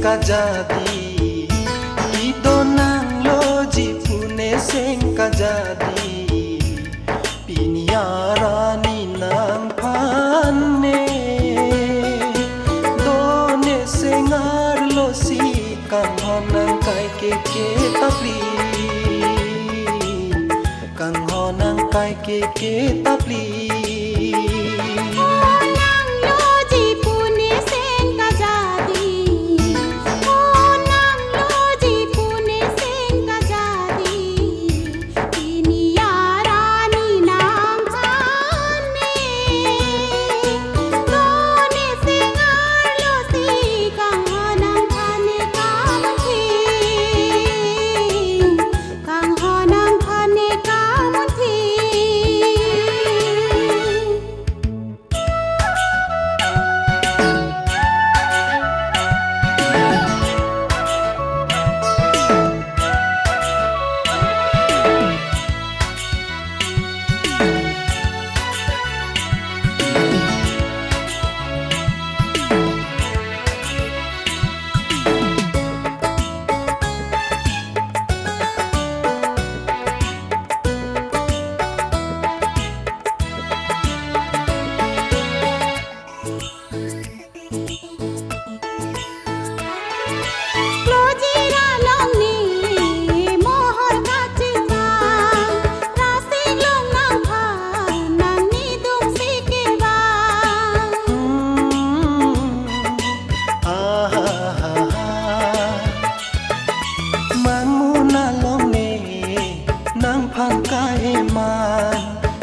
ka jadi ito nang loji pune seng ka jadi piniarani nang panne done sengar losi kang honang kai ke tapli kang honang kai ke tapli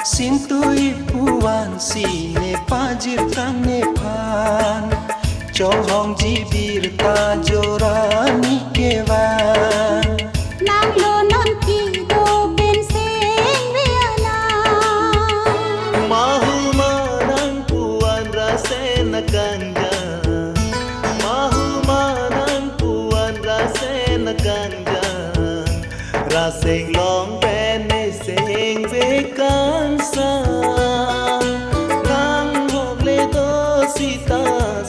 Sintui puan si ne pajir kan ne pan Chong hong jibir ta jorani kewan Nang lo non ki do ben seng riana Mahu manang puan rase na ganja Mahu manang puan rase na ganja Rase long ben ne seng vekan nang hogle do sita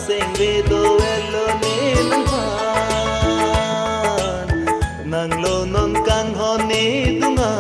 sengve do elo ne nang pan nang lo non kang hone dunga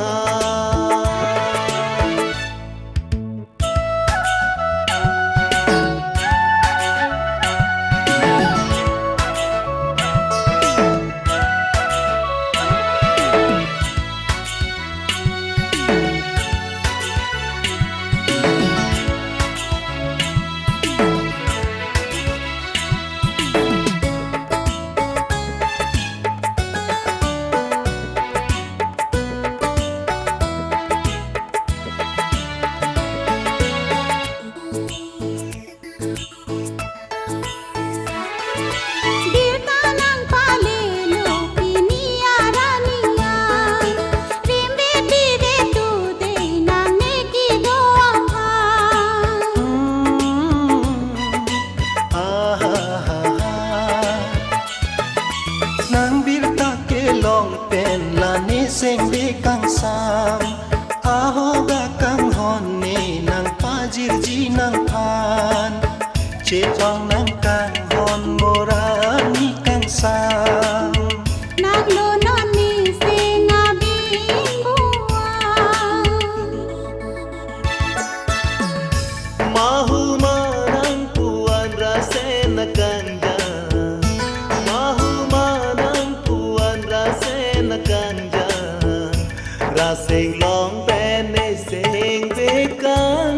Seng be kang sam ahoga kang hone nang pajir ji nang pan che bang nang kang hon morani kang sam Nang lo non ni seng abing buang Mahu manang puan rase na ganja Mahu manang puan rase na ganja Rase long ben ne seng vekan